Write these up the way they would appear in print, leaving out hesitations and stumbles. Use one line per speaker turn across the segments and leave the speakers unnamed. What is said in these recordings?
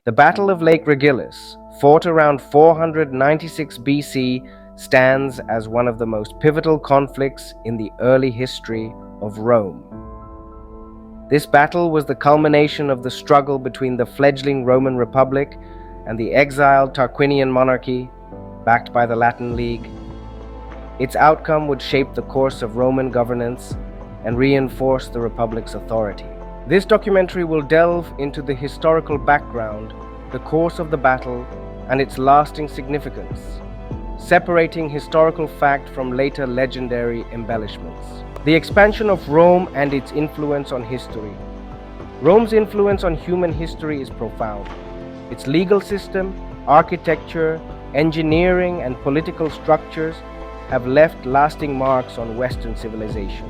The Battle of Lake Regillus, fought around 496 BC, stands as one of the most pivotal conflicts in the early history of Rome. This battle was the culmination of the struggle between the fledgling Roman Republic and the exiled Tarquinian monarchy, backed by the Latin League. Its outcome would shape the course of Roman governance and reinforce the Republic's authority. This documentary will delve into the historical background, the course of the battle, and its lasting significance, separating historical fact from later legendary embellishments. The expansion of Rome and its influence on history. Rome's influence on human history is profound. Its legal system, architecture, engineering, and political structures have left lasting marks on Western civilization.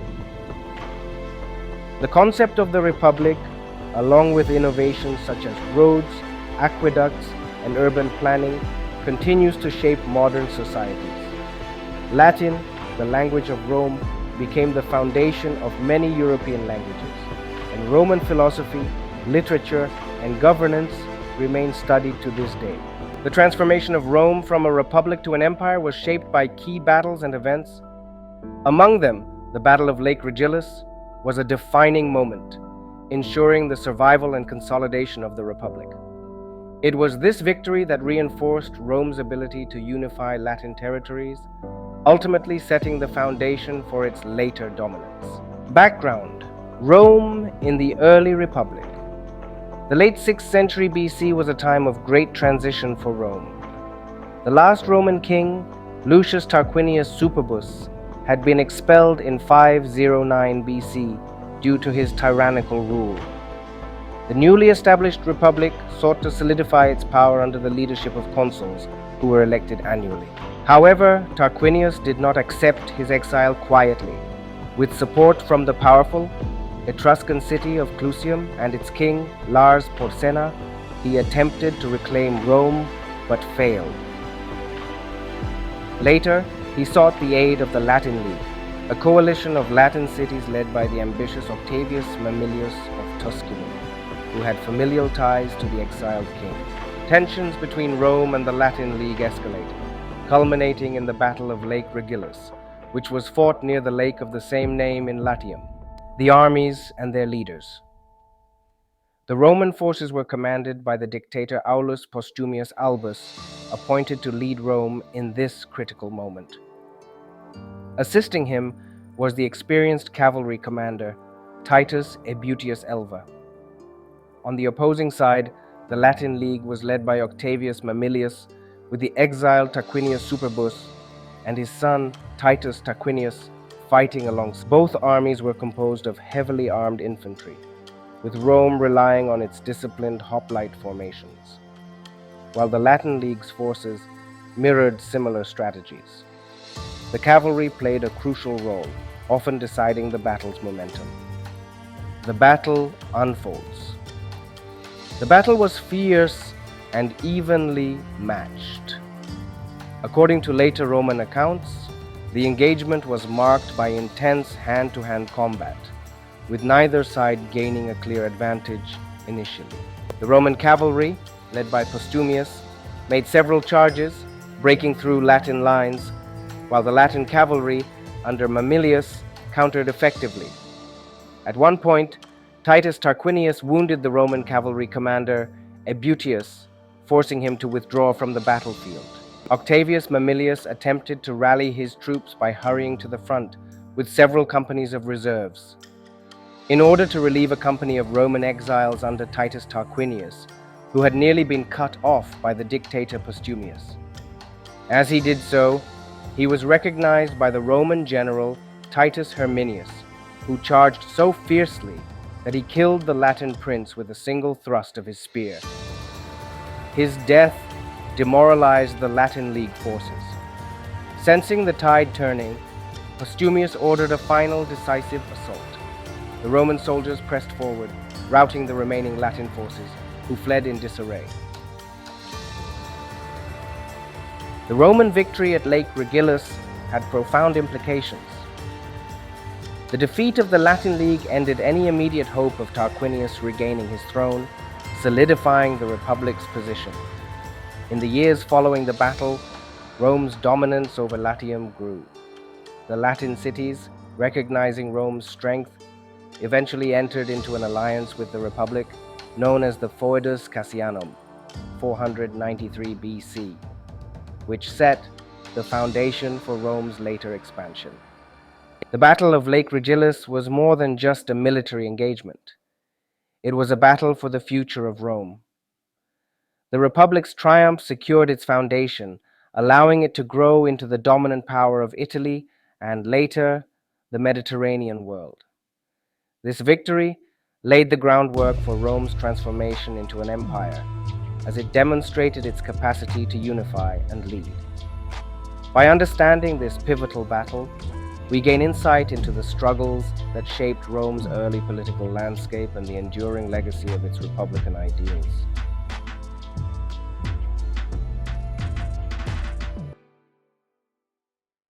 The concept of the Republic, along with innovations such as roads, aqueducts, and urban planning, continues to shape modern societies. Latin, the language of Rome, became the foundation of many European languages, and Roman philosophy, literature, and governance remain studied to this day. The transformation of Rome from a republic to an empire was shaped by key battles and events. Among them, the Battle of Lake Regillus was a defining moment, ensuring the survival and consolidation of the Republic. It was this victory that reinforced Rome's ability to unify Latin territories, ultimately setting the foundation for its later dominance. Background: Rome in the early Republic. The late 6th century BC was a time of great transition for Rome. The last Roman king, Lucius Tarquinius Superbus, had been expelled in 509 BC due to his tyrannical rule. The newly established republic sought to solidify its power under the leadership of consuls, who were elected annually. However, Tarquinius did not accept his exile quietly. With support from the powerful Etruscan city of Clusium and its king, Lars Porsena, he attempted to reclaim Rome, but failed. Later, he sought the aid of the Latin League, a coalition of Latin cities led by the ambitious Octavius Mamilius of Tusculum, who had familial ties to the exiled king. Tensions between Rome and the Latin League escalated, culminating in the Battle of Lake Regillus, which was fought near the lake of the same name in Latium. The armies and their leaders. The Roman forces were commanded by the dictator Aulus Postumius Albus, appointed to lead Rome in this critical moment. Assisting him was the experienced cavalry commander Titus Aebutius Elva. On the opposing side, the Latin League was led by Octavius Mamilius, with the exiled Tarquinius Superbus and his son Titus Tarquinius fighting alongside. Both armies were composed of heavily armed infantry, with Rome relying on its disciplined hoplite formations, while the Latin League's forces mirrored similar strategies. The cavalry played a crucial role, often deciding the battle's momentum. The battle unfolds. The battle was fierce and evenly matched. According to later Roman accounts, the engagement was marked by intense hand-to-hand combat, with neither side gaining a clear advantage initially. The Roman cavalry, led by Postumius, made several charges, breaking through Latin lines, while the Latin cavalry, under Mamilius, countered effectively. At one point, Titus Tarquinius wounded the Roman cavalry commander Aebutius, forcing him to withdraw from the battlefield. Octavius Mamilius attempted to rally his troops by hurrying to the front with several companies of reserves. In order to relieve a company of Roman exiles under Titus Tarquinius, who had nearly been cut off by the dictator Postumius. As he did so, he was recognized by the Roman general Titus Herminius, who charged so fiercely that he killed the Latin prince with a single thrust of his spear. His death demoralized the Latin League forces. Sensing the tide turning, Postumius ordered a final decisive assault. The Roman soldiers pressed forward, routing the remaining Latin forces, who fled in disarray. The Roman victory at Lake Regillus had profound implications. The defeat of the Latin League ended any immediate hope of Tarquinius regaining his throne, solidifying the Republic's position. In the years following the battle, Rome's dominance over Latium grew. The Latin cities, recognizing Rome's strength, eventually entered into an alliance with the Republic known as the Foedus Cassianum, 493 BC, which set the foundation for Rome's later expansion. The Battle of Lake Regillus was more than just a military engagement. It was a battle for the future of Rome. The Republic's triumph secured its foundation, allowing it to grow into the dominant power of Italy and later the Mediterranean world. This victory laid the groundwork for Rome's transformation into an empire, as it demonstrated its capacity to unify and lead. By understanding this pivotal battle, we gain insight into the struggles that shaped Rome's early political landscape and the enduring legacy of its republican ideals.